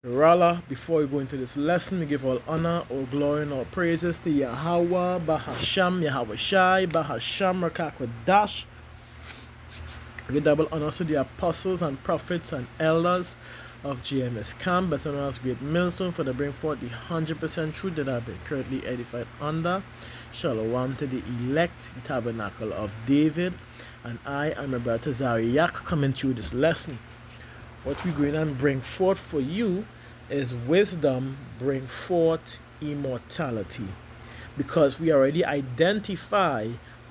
Rather, before we go into this lesson, we give all honor, all glory, and all praises to Yahweh, Bahasham, Yahweh Shai, Bahasham, Rakakwadash. We give double honors to the apostles and prophets and elders of GMS Camp, better known as Great Millstone, for the bring forth the 100% truth that I've been currently edified under. Shalom to the elect, the tabernacle of David, and I am my brother Zariak coming through this lesson. What we're going to bring forth for you is wisdom bring forth immortality, because we already identify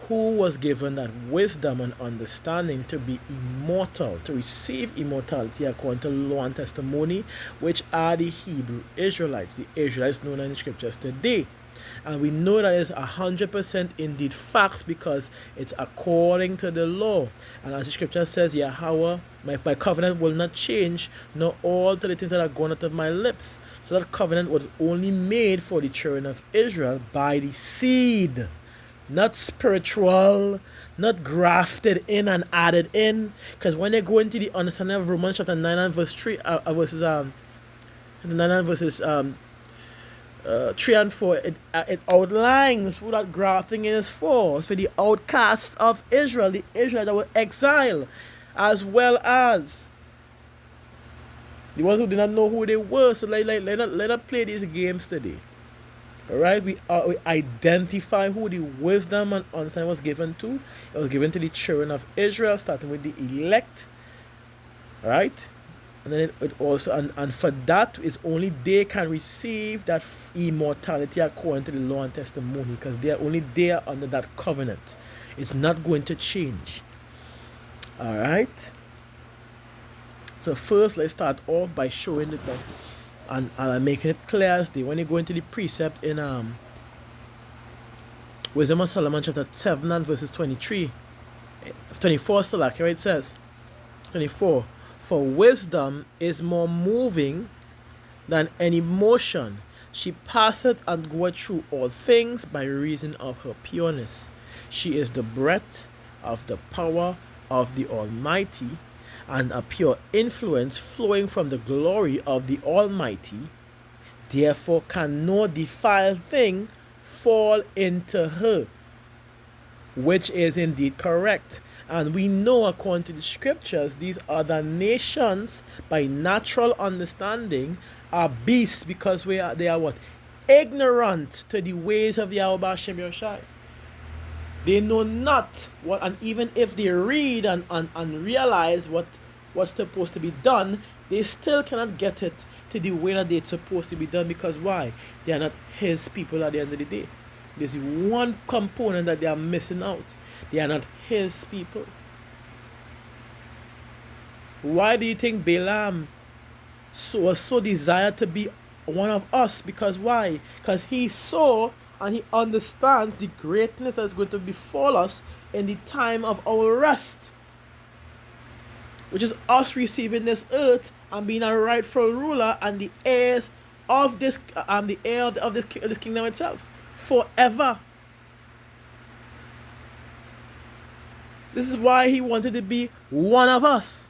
who was given that wisdom and understanding to be immortal, to receive immortality according to law and testimony, which are the Hebrew Israelites, the Israelites known in the scriptures today. And we know that is 100% indeed facts, because it's according to the law. And as the scripture says, Yahweh, my covenant will not change, nor alter the things that are gone out of my lips. So that covenant was only made for the children of Israel by the seed, not spiritual, not grafted in and added in. Because when they go into the understanding of Romans chapter 9 and verse 3, verses 9 and verses 3 and 4, it outlines who that grafting is for. It's for the outcasts of Israel, the Israel that were exiled, as well as the ones who did not know who they were. So let us play these games today. Alright, we identify who the wisdom and understanding was given to. It was given to the children of Israel, starting with the elect. Alright? And then it also, and for that is only they can receive that immortality according to the law and testimony, because they are only there under that covenant. It's not going to change. All right. So first, let's start off by showing it and making it clear as day. When you go into the precept in Wisdom of Solomon chapter 7 and verses 24 still accurate, it says 24. For wisdom is more moving than any motion. She passeth and goeth through all things by reason of her pureness. She is the breath of the power of the Almighty, and a pure influence flowing from the glory of the Almighty. Therefore can no defiled thing fall into her, which is indeed correct. And we know, according to the scriptures, these other nations, by natural understanding, are beasts, because they are what? Ignorant to the ways of Yahweh Hashem Yoshai. They know not what, and even if they read and realize what's supposed to be done, they still cannot get it to the way that it's supposed to be done. Because why? They are not His people at the end of the day. There's one component that they are missing out. They are not His people. Why do you think Balaam was so desired to be one of us? Because why? Because he saw and he understands the greatness that's going to befall us in the time of our rest, which is us receiving this earth and being a rightful ruler and the heirs of this, the heir of this kingdom itself forever. This is why he wanted to be one of us.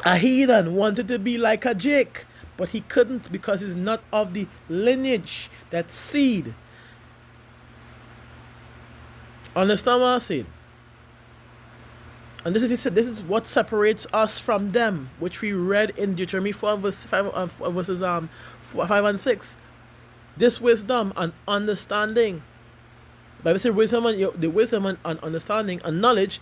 A heathen wanted to be like a Jake, but he couldn't, because he's not of the lineage, that seed. Understand what I'm saying? And this is what separates us from them, which we read in Deuteronomy 4 verses 5 and 6. This wisdom and understanding. Bible says the wisdom and understanding and knowledge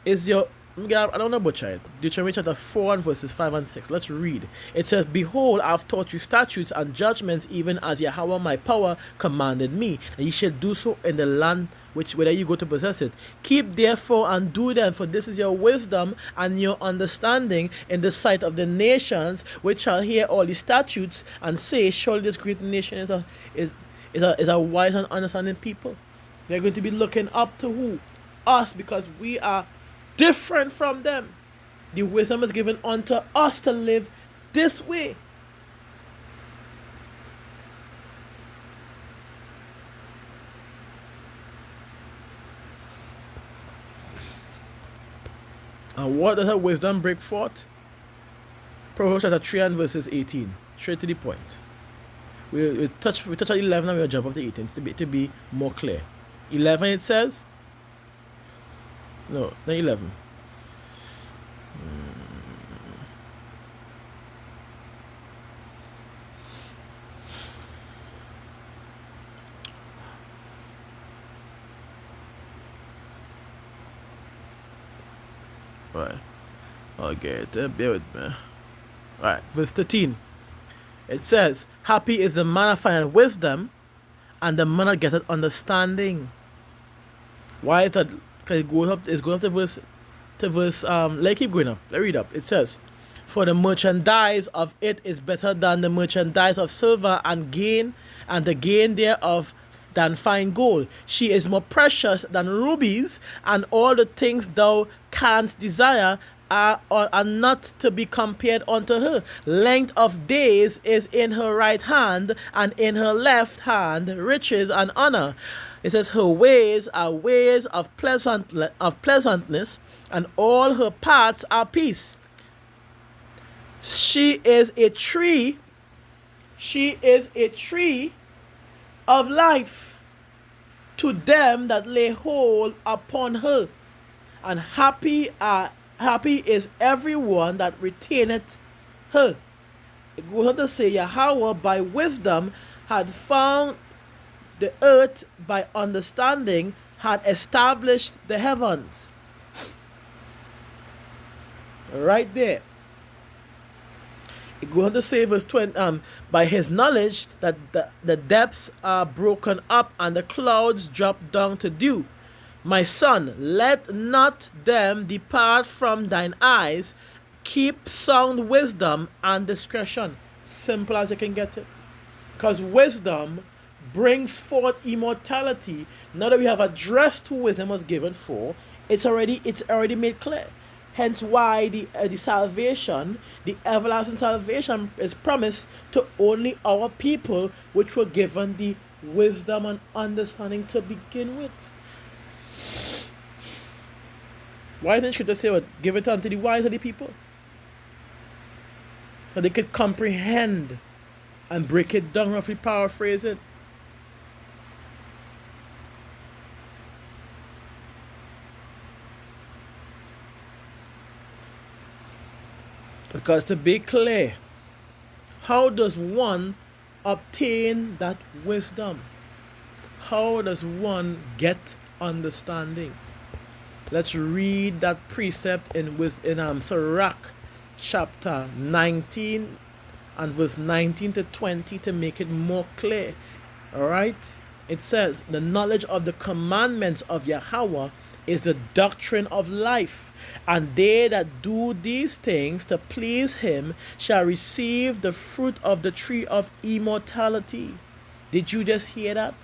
is your, I don't know butcher it. Deuteronomy chapter 4 and verses 5 and 6. Let's read. It says, Behold, I have taught you statutes and judgments, even as Yahweh my power commanded me, and ye shall do so in the land which whether you go to possess it. Keep therefore and do them, for this is your wisdom and your understanding in the sight of the nations, which shall hear all the statutes and say, surely this great nation is a wise and understanding people. They're going to be looking up to who? Us, because we are different from them. The wisdom is given unto us to live this way. And what does her wisdom bring forth? Proverbs chapter 3 and verses 18. Straight to the point. We touch at 11 and we'll jump up to 18 to be more clear. 11 it says, no, not 11. Right. Okay, bear with me. Alright, verse 13. It says, happy is the man that findeth wisdom, and the man that getteth understanding. Why is that? Because it goes up to verse let's keep going up. Let's read up. It says, for the merchandise of it is better than the merchandise of silver, and the gain thereof than fine gold. She is more precious than rubies, and all the things thou canst desire are not to be compared unto her. Length of days is in her right hand, and in her left hand riches and honor. It says her ways are ways of pleasantness, and all her paths are peace. She is a tree of life to them that lay hold upon her, and happy is everyone that retaineth her. It goes on to say, Yahweh by wisdom had found the earth, by understanding had established the heavens. Right there. It goes on to say, verse 20, by his knowledge that the depths are broken up and the clouds drop down to dew. My son, let not them depart from thine eyes. Keep sound wisdom and discretion. Simple as you can get it. Because wisdom brings forth immortality. Now that we have addressed who wisdom was given for, it's already made clear. Hence why the salvation, the everlasting salvation, is promised to only our people which were given the wisdom and understanding to begin with. Why doesn't Scripture say what? Give it unto the wise of the people, so they could comprehend and break it down, roughly paraphrase it. Because to be clear, how does one obtain that wisdom? How does one get understanding? Let's read that precept in Sirach chapter 19 and verse 19 to 20 to make it more clear. Alright? It says, the knowledge of the commandments of Yahweh is the doctrine of life, and they that do these things to please him shall receive the fruit of the tree of immortality. Did you just hear that?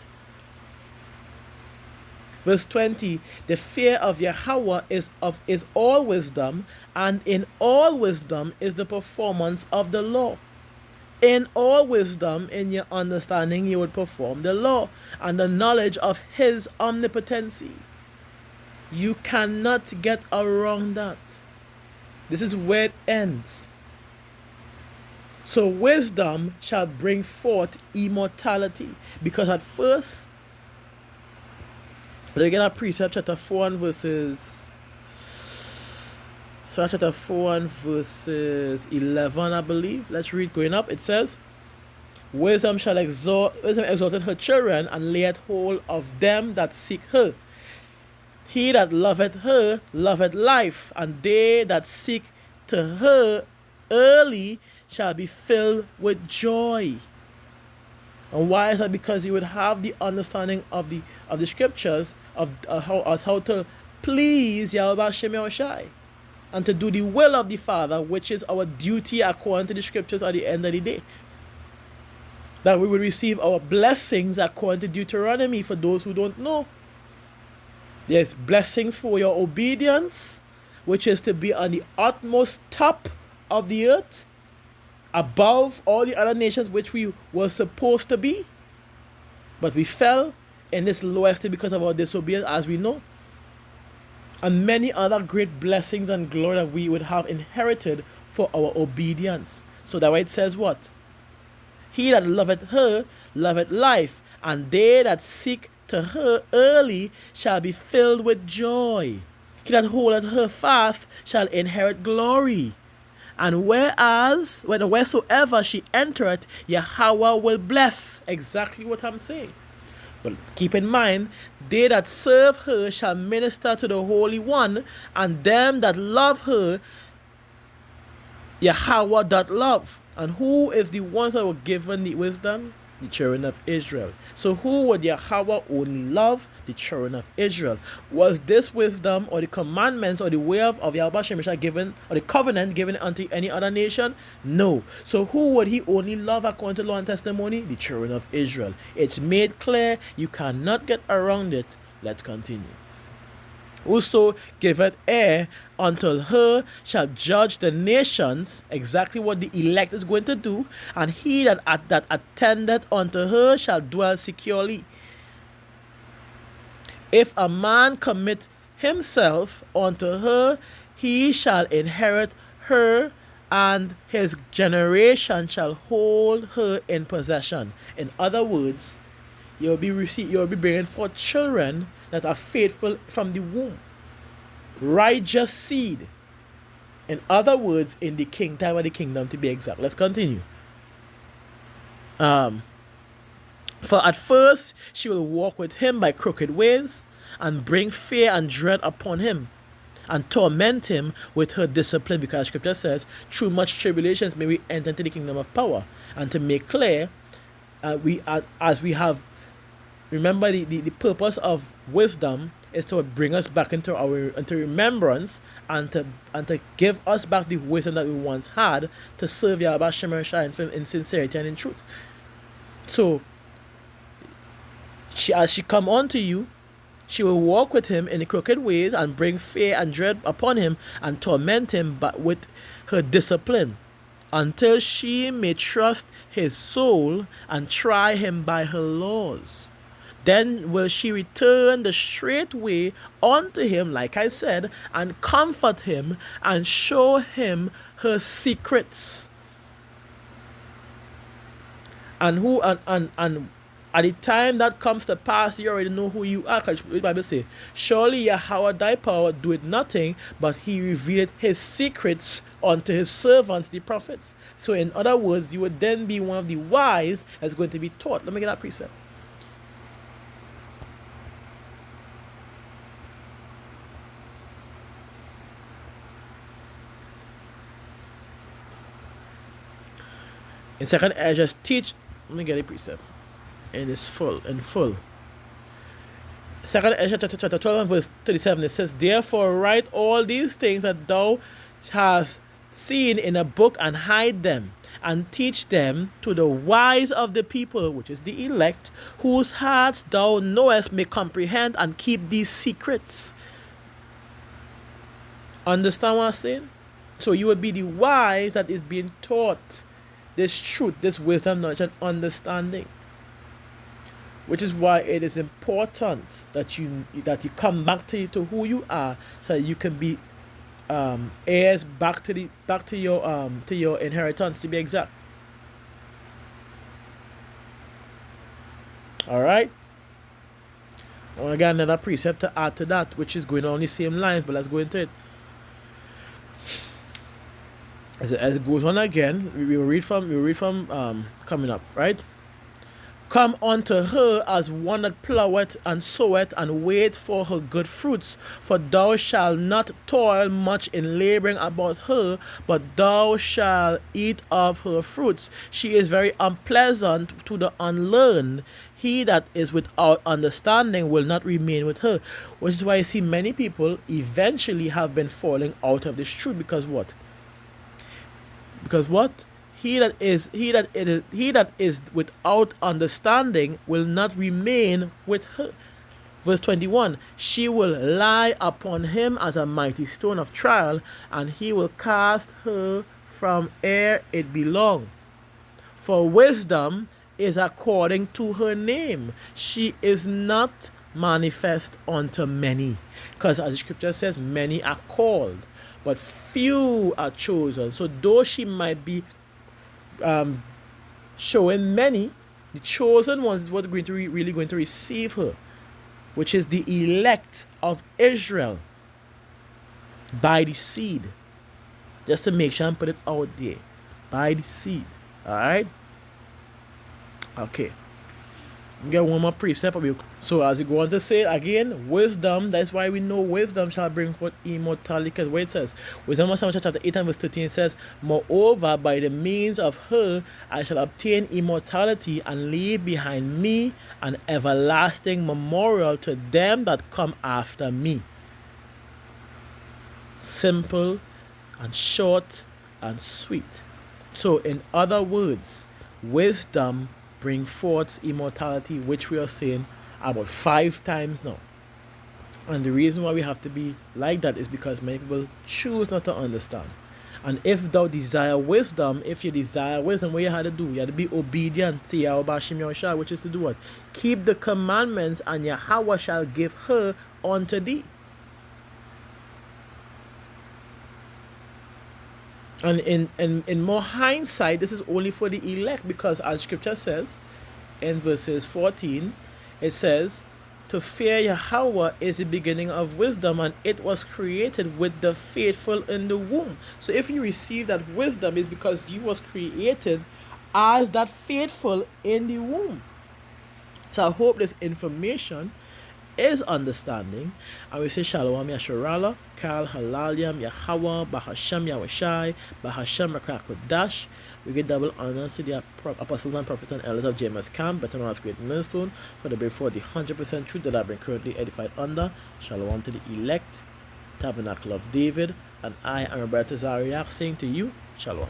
Verse 20, the fear of Yahweh is all wisdom, and in all wisdom is the performance of the law. In all wisdom, in your understanding, you would perform the law, and the knowledge of his omnipotency. You cannot get around that. This is where it ends. So wisdom shall bring forth immortality. Because at first, look at our precept, chapter 4 and verses 11, I believe. Let's read going up. It says, wisdom exalted her children, and layeth hold of them that seek her. He that loveth her loveth life, and they that seek to her early shall be filled with joy. And why is that? Because you would have the understanding of the scriptures of how to please Yahweh Hashem Yahushai, and to do the will of the Father, which is our duty according to the scriptures at the end of the day. That we will receive our blessings according to Deuteronomy. For those who don't know, there's blessings for your obedience, which is to be on the utmost top of the earth, above all the other nations which we were supposed to be. But we fell in this lowest because of our disobedience, as we know. And many other great blessings and glory that we would have inherited for our obedience. So that way it says what? He that loveth her loveth life, and they that seek to her early shall be filled with joy. He that holdeth her fast shall inherit glory. And wheresoever she entereth, Yahweh will bless. Exactly what I'm saying. But keep in mind, they that serve her shall minister to the Holy One, and them that love her, Yahweh doth love. And who is the ones that were given the wisdom? The children of Israel. So who would Yahweh only love? The children of Israel. Was this wisdom or the commandments or the way of Yahweh Shemeshah given, or the covenant given unto any other nation? No. So who would he only love according to law and testimony? The children of Israel. It's made clear. You cannot get around it. Let's continue. Whoso giveth ear unto her shall judge the nations. Exactly what the elect is going to do. And he that attendeth unto her shall dwell securely. If a man commit himself unto her, he shall inherit her, and his generation shall hold her in possession. In other words, you'll be bringing forth children that are faithful from the womb. Righteous seed. In other words, in the time of the kingdom, to be exact. Let's continue. For at first she will walk with him by crooked ways, and bring fear and dread upon him, and torment him with her discipline, because scripture says, through much tribulations may we enter into the kingdom of power. And to make clear, as we have, remember the purpose of wisdom is to bring us back into remembrance, and to give us back the wisdom that we once had to serve Yahweh Shemeshah in sincerity and in truth. So as she come unto you, she will walk with him in the crooked ways, and bring fear and dread upon him, and torment him but with her discipline, until she may trust his soul and try him by her laws. Then will she return the straight way unto him, like I said, and comfort him, and show him her secrets. And at the time that comes to pass, you already know who you are, because the Bible says, surely Yahweh thy power doeth nothing, but he revealed his secrets unto his servants, the prophets. So in other words, you would then be one of the wise that's going to be taught. Let me get that precept. In second Ezra teach, let me get a precept. It is in full. Second Ezra chapter 12 and verse 37, it says, therefore write all these things that thou hast seen in a book, and hide them, and teach them to the wise of the people, which is the elect, whose hearts thou knowest may comprehend and keep these secrets. Understand what I'm saying? So you would be the wise that is being taught this truth, this wisdom, knowledge, and understanding. Which is why it is important that you come back to who you are, so that you can be heirs back to your inheritance, to be exact. All right. I want to get another precept to add to that, which is going on the same lines, but let's go into it. As it goes on again, we will read from coming up, right? Come unto her as one that ploweth and soweth, and wait for her good fruits. For thou shalt not toil much in laboring about her, but thou shalt eat of her fruits. She is very unpleasant to the unlearned. He that is without understanding will not remain with her. Which is why I see many people eventually have been falling out of this truth. Because what? Because what? He that is without understanding will not remain with her. Verse 21, she will lie upon him as a mighty stone of trial, and he will cast her from ere it belong. For wisdom is according to her name. She is not manifest unto many. Because as the scripture says, many are called, but few are chosen. So though she might be showing many, the chosen ones is what are going to really going to receive her, which is the elect of Israel by the seed. Just to make sure and put it out there. By the seed. Alright? Okay. Get one more precept. So as you go on to say again, wisdom, that's why we know wisdom shall bring forth immortality. Because what it says, Wisdom of Solomon chapter 8 and verse 13 says, moreover, by the means of her I shall obtain immortality and leave behind me an everlasting memorial to them that come after me. Simple and short and sweet. So in other words, wisdom bring forth immortality, which we are saying about 5 times now. And the reason why we have to be like that is because many people choose not to understand. And if thou desire wisdom, what you had to do? You had to be obedient to Yahweh Bashim Yahushua, which is to do what? Keep the commandments, and Yahweh shall give her unto thee. And in more hindsight, this is only for the elect, because as scripture says in verses 14, it says, to fear Yahweh is the beginning of wisdom, and it was created with the faithful in the womb. So if you receive that wisdom, is because you was created as that faithful in the womb. So I hope this information is understanding. And we say Shalom Yasharala, Kal Halalyam, Yahweh, Bahasham Yahushai, Bahasham Rakakodash. We give double honors to the apostles and prophets and elders of James Camp, better known as Great Millstone, for the before the 100% truth that I've been currently edified under. Shalom to the elect, Tabernacle of David, and I am Roberto Zariak saying to you, Shalom.